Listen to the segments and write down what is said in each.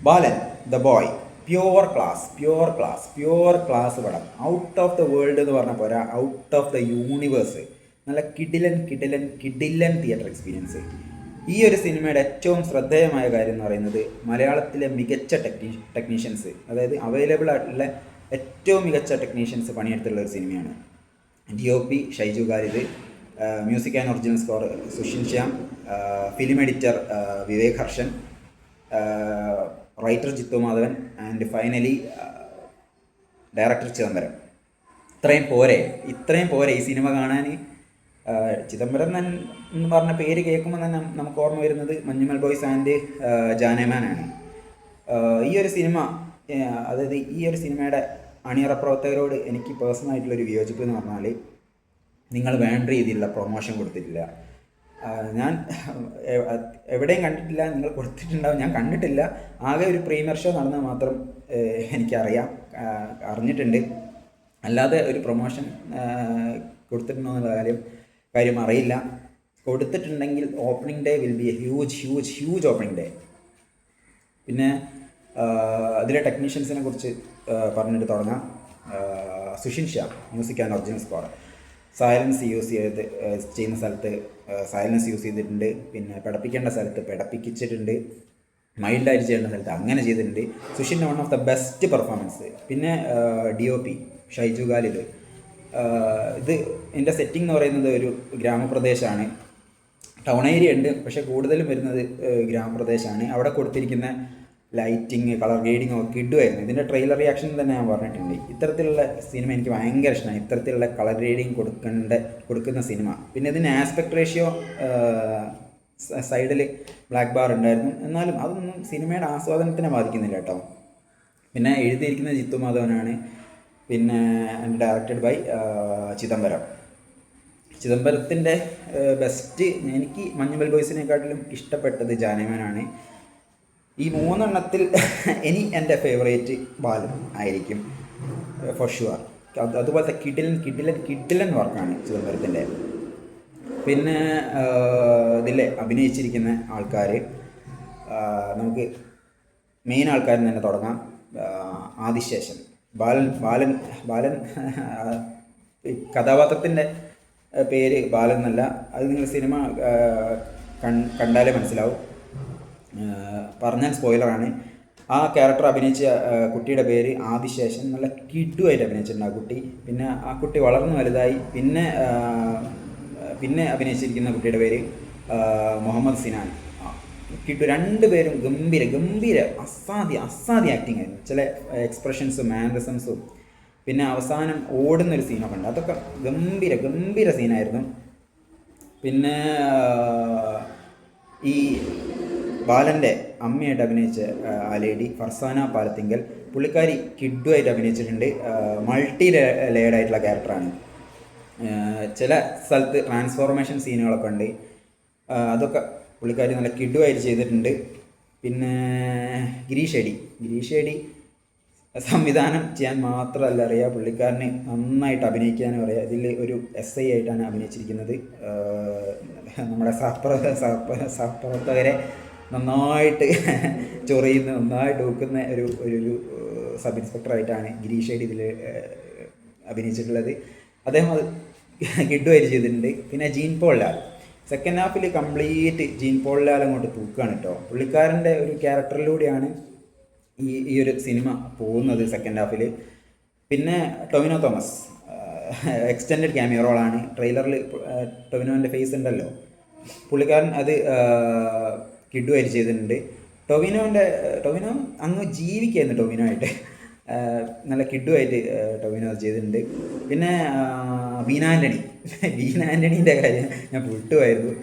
Balan the boy, pure class പടം. Out of the world എന്ന് പറഞ്ഞ പോരാ, ഔട്ട് ഓഫ് ദ യൂണിവേഴ്സ്. നല്ല കിഡിലൻ തിയേറ്റർ എക്സ്പീരിയൻസ്. ഈ ഒരു സിനിമയുടെ ഏറ്റവും ശ്രദ്ധേയമായ കാര്യം എന്ന് പറയുന്നത് മലയാളത്തിലെ മികച്ച ടെക്നീഷ്യൻസ്, അതായത് അവൈലബിൾ ആയിട്ടുള്ള ഏറ്റവും മികച്ച ടെക്നീഷ്യൻസ് പണിയെടുത്തുള്ള ഒരു സിനിമയാണ്. DOP Shaiju Khalid, music and original score Sushin Shyam, film editor Vivek Harshan, writer Jithu Madhavan and finally director Chidambaram. ഇത്രയും പോരെ ഈ സിനിമ കാണാൻ. ചിദംബരം എന്ന് പറഞ്ഞ പേര് കേൾക്കുമ്പോൾ തന്നെ നമുക്ക് ഓർമ്മ വരുന്നത് മഞ്ഞുമൽ ബോയ്സ് ആൻഡ് ജാനേമാനാണ്. ഈ ഒരു സിനിമ, അതായത് ഈ ഒരു സിനിമയുടെ അണിയറ പ്രവർത്തകരോട് എനിക്ക് പേഴ്സണലായിട്ടുള്ളൊരു വിയോജിപ്പ് എന്ന് പറഞ്ഞാൽ, നിങ്ങൾ വേണ്ട രീതിയിലുള്ള പ്രൊമോഷൻ കൊടുത്തിട്ടില്ല. ഞാൻ എവിടെയും കണ്ടിട്ടില്ല, നിങ്ങൾ കൊടുത്തിട്ടുണ്ടാവും, ഞാൻ കണ്ടിട്ടില്ല. ആകെ ഒരു പ്രീമിയർ ഷോ നടന്നത് മാത്രം അറിഞ്ഞിട്ടുണ്ട്. അല്ലാതെ ഒരു പ്രൊമോഷൻ കൊടുത്തിട്ടുണ്ടോ എന്നുള്ള കാര്യം അറിയില്ല. കൊടുത്തിട്ടുണ്ടെങ്കിൽ opening day will be a huge opening day. പിന്നെ അതിലെ ടെക്നീഷ്യൻസിനെ കുറിച്ച് പറഞ്ഞിട്ട് തുടങ്ങാം. Sushin Shyam, music and original score. Silence ചെയ്യുന്ന സ്ഥലത്ത് സൈലൻസ് യൂസ് ചെയ്തിട്ടുണ്ട്. പിന്നെ പിടപ്പിക്കേണ്ട സ്ഥലത്ത് പിടപ്പിച്ചിട്ടുണ്ട്. മൈൽഡായിട്ട് ചെയ്യേണ്ട സ്ഥലത്ത് അങ്ങനെ ചെയ്തിട്ടുണ്ട്. സുഷിൻ്റെ one of the best performance. പിന്നെ DOP ഷൈജു ഖാലിദ്. ഇത് എൻ്റെ സെറ്റിംഗ് എന്ന് പറയുന്നത് ഒരു ഗ്രാമപ്രദേശമാണ്. ടൗൺ ഏരിയ ഉണ്ട്, പക്ഷേ കൂടുതലും വരുന്നത് ഗ്രാമപ്രദേശമാണ്. അവിടെ കൊടുത്തിരിക്കുന്ന ലൈറ്റിങ്, കളർ ഗ്രേഡിങ് ഒക്കെ കിട്ടുമായിരുന്നു. ഇതിൻ്റെ ട്രെയിലർ റിയാക്ഷൻ തന്നെ ഞാൻ പറഞ്ഞിട്ടുണ്ട്. ഇത്തരത്തിലുള്ള സിനിമ എനിക്ക് ഭയങ്കര ഇഷ്ടമാണ്, ഇത്തരത്തിലുള്ള കളർ ഗ്രേഡിങ് കൊടുക്കുന്ന സിനിമ. പിന്നെ ഇതിന് ആസ്പെക്ട് റേഷ്യോ സൈഡിൽ ബ്ലാക്ക് ബാർ ഉണ്ടായിരുന്നു, എന്നാലും അതൊന്നും സിനിമയുടെ ആസ്വാദനത്തിനെ ബാധിക്കുന്നില്ല കേട്ടോ. പിന്നെ എഴുതിയിരിക്കുന്നത് ജിത്തു മാധവനാണ്. പിന്നെ ഡയറക്റ്റഡ് ബൈ ചിദംബരത്തിൻ്റെ ബെസ്റ്റ്. എനിക്ക് മഞ്ഞുമൽ ബോയ്സിനെക്കാട്ടിലും ഇഷ്ടപ്പെട്ടത് ജാനേമാനാണ്. ഈ മൂന്നെണ്ണത്തിൽ എൻ്റെ ഫേവറേറ്റ് ബാലൻ ആയിരിക്കും ഫോർ ഷുവർ. അതുപോലത്തെ കിഡിലൻ വർക്കാണ് ചിദംബരത്തിൻ്റെ. പിന്നെ ഇതിൽ അഭിനയിച്ചിരിക്കുന്ന ആൾക്കാർ, നമുക്ക് മെയിൻ ആൾക്കാരിൽ തന്നെ തുടങ്ങാം. ആദിശേഷൻ, ബാലൻ കഥാപാത്രത്തിൻ്റെ പേര് ബാലൻ എന്നല്ല, അത് നിങ്ങൾ സിനിമ കണ്ടാലേ മനസ്സിലാവും. പറഞ്ഞാൽ സ്പോയിലറാണ്. ആ ക്യാരക്ടർ അഭിനയിച്ച കുട്ടിയുടെ പേര് ആദിശേഷൻ. നല്ല കിഡുമായിട്ട് അഭിനയിച്ചിട്ടുണ്ട് ആ കുട്ടി. പിന്നെ ആ കുട്ടി വളർന്നു വലുതായി. പിന്നെ അഭിനയിച്ചിരിക്കുന്ന കുട്ടിയുടെ പേര് മുഹമ്മദ് സിനാൻ. കിട്ടു. രണ്ടുപേരും ഗംഭീര അസാധ്യ ആക്ടിങ് ആയിരുന്നു. ചില എക്സ്പ്രഷൻസും മാനറിസംസും പിന്നെ അവസാനം ഓടുന്നൊരു സീനൊക്കെ ഉണ്ട്, അതൊക്കെ ഗംഭീര സീനായിരുന്നു. പിന്നെ ഈ ബാലൻ്റെ അമ്മയായിട്ട് അഭിനയിച്ച ആ ലേഡി ഫർസാന പാലത്തിങ്കൽ, പുള്ളിക്കാരി കിഡുമായിട്ട് അഭിനയിച്ചിട്ടുണ്ട്. മൾട്ടി ലെയർഡായിട്ടുള്ള ക്യാരക്ടറാണ്. ചില സ്ഥലത്ത് ട്രാൻസ്ഫോർമേഷൻ സീനുകളൊക്കെ ഉണ്ട്, അതൊക്കെ പുള്ളിക്കാരി നല്ല കിഡുമായിട്ട് ചെയ്തിട്ടുണ്ട്. പിന്നെ ഗിരീഷ് ഏടി സംവിധാനം ചെയ്യാൻ മാത്രമല്ല അറിയാം, പുള്ളിക്കാരന് നന്നായിട്ട് അഭിനയിക്കാനും അറിയാം. ഇതിൽ ഒരു SI ആയിട്ടാണ് അഭിനയിച്ചിരിക്കുന്നത്. നമ്മുടെ സഹപ്രവർത്തകരെ നന്നായിട്ട് ചൊറിയുന്ന, നന്നായിട്ട് നോക്കുന്ന ഒരു സബ് ഇൻസ്പെക്ടറായിട്ടാണ് ഗിരീഷ് ഏടി ഇതിൽ അഭിനയിച്ചിട്ടുള്ളത്. അദ്ദേഹം അത് കിഡുമായിട്ട് ചെയ്തിട്ടുണ്ട്. പിന്നെ ജീൻ പോൾ ലാൽ സെക്കൻഡ് ഹാഫിൽ കംപ്ലീറ്റ് ജീൻ പോൾ ലാൽ അങ്ങോട്ട് തൂക്കുകയാണ് കേട്ടോ. പുള്ളിക്കാരൻ്റെ ഒരു ക്യാരക്ടറിലൂടെയാണ് ഈ ഒരു സിനിമ പോകുന്നത് സെക്കൻഡ് ഹാഫിൽ. പിന്നെ ടൊവിനോ തോമസ് എക്സ്റ്റെൻഡഡ് ക്യാമിയോ റോളാണ്. ട്രെയിലറിൽ ടൊവിനോൻ്റെ ഫേസ് ഉണ്ടല്ലോ, പുള്ളിക്കാരൻ അത് കിഡുമായിട്ട് ചെയ്തിട്ടുണ്ട്. ടൊവിനോ അങ്ങ് ജീവിക്കായിരുന്നു ടൊവിനോ ആയിട്ട്, നല്ല കിഡുമായിട്ട് ടൊവിനോ ചെയ്തിട്ടുണ്ട്. പിന്നെ ബീന ആൻ്റണീൻ്റെ കാര്യം ഞാൻ വിട്ടുമായിരുന്നു.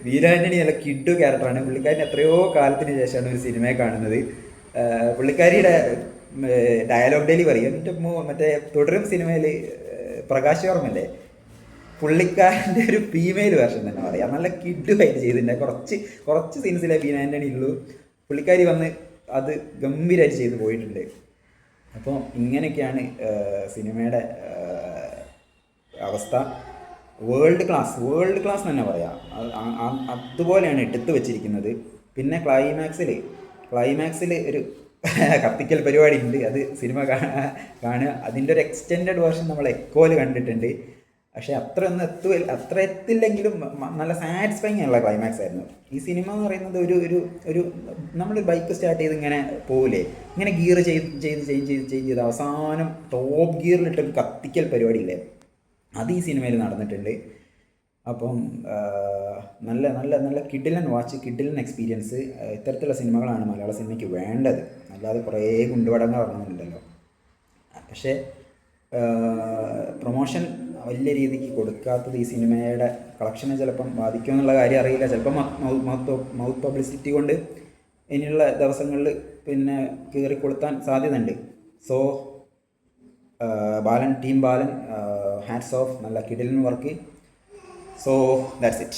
ബീന ആൻ്റണി നല്ല കിഡു ക്യാരക്ടറാണ്. പുള്ളിക്കാരൻ എത്രയോ കാലത്തിന് ശേഷമാണ് ഒരു സിനിമയെ കാണുന്നത്. പുള്ളിക്കാരിയുടെ ഡയലോഗ് ഡെലിവറി മറ്റേ തുടരും സിനിമയിൽ പ്രകാശ് വർമ്മല്ലേ, പുള്ളിക്കാരൻ്റെ ഒരു ഫീമെയിൽ വേർഷൻ തന്നെ പറയാം. നല്ല കിഡുമായിട്ട് ചെയ്തിട്ടുണ്ട്. കുറച്ച് സീൻസിലെ ബീന ആൻ്റണി ഉള്ളൂ, പുള്ളിക്കാരി വന്ന് അത് ഗംഭീരമായിട്ട് ചെയ്ത് പോയിട്ടുണ്ട്. അപ്പോൾ ഇങ്ങനെയൊക്കെയാണ് സിനിമയുടെ അവസ്ഥ. വേൾഡ് ക്ലാസ് തന്നെ പറയാം. അതുപോലെയാണ് എടുത്തു വച്ചിരിക്കുന്നത്. പിന്നെ ക്ലൈമാക്സിൽ ഒരു കത്തിക്കൽ പരിപാടി ഉണ്ട്. അത് സിനിമ കാണുക. അതിൻ്റെ ഒരു എക്സ്റ്റെൻഡഡ് വേർഷൻ നമ്മൾ എക്കോയിൽ കണ്ടിട്ടുണ്ട്. പക്ഷേ അത്ര എത്തില്ലെങ്കിലും നല്ല സാറ്റിസ്ഫൈങ് ഉള്ള ക്ലൈമാക്സ് ആയിരുന്നു. ഈ സിനിമ എന്ന് പറയുന്നത് ഒരു നമ്മളൊരു ബൈക്ക് സ്റ്റാർട്ട് ചെയ്ത് ഇങ്ങനെ പോകില്ലേ, ഇങ്ങനെ ഗിയർ ചെയ്ത് അവസാനം ടോപ്പ് ഗിയറിലിട്ടൊരു കത്തിക്കൽ പരിപാടി ഇല്ലേ, അത് ഈ സിനിമയിൽ നടന്നിട്ടുണ്ട്. അപ്പം നല്ല നല്ല നല്ല കിഡിലൻ വാച്ച്, കിഡിലൻ എക്സ്പീരിയൻസ്. ഇത്തരത്തിലുള്ള സിനിമകളാണ് മലയാള സിനിമയ്ക്ക് വേണ്ടത്. അല്ലാതെ കുറേ ഗുണ്ടുപടങ്ങൾ ഇറങ്ങുന്നുണ്ടല്ലോ. പക്ഷേ പ്രൊമോഷൻ വലിയ രീതിക്ക് കൊടുക്കാത്തത് ഈ സിനിമയുടെ കളക്ഷനെ ചിലപ്പം ബാധിക്കുമെന്നുള്ള കാര്യം അറിയില്ല. ചിലപ്പം മൗത്ത് പബ്ലിസിറ്റി കൊണ്ട് ഇനിയുള്ള ദിവസങ്ങളിൽ പിന്നെ കയറിക്കൊടുത്താൻ സാധ്യതയുണ്ട്. സോ ടീം ബാലൻ ഹാറ്റ്സ് ഓഫ്, നല്ല കിഡിലൻ വർക്ക്. So that's it.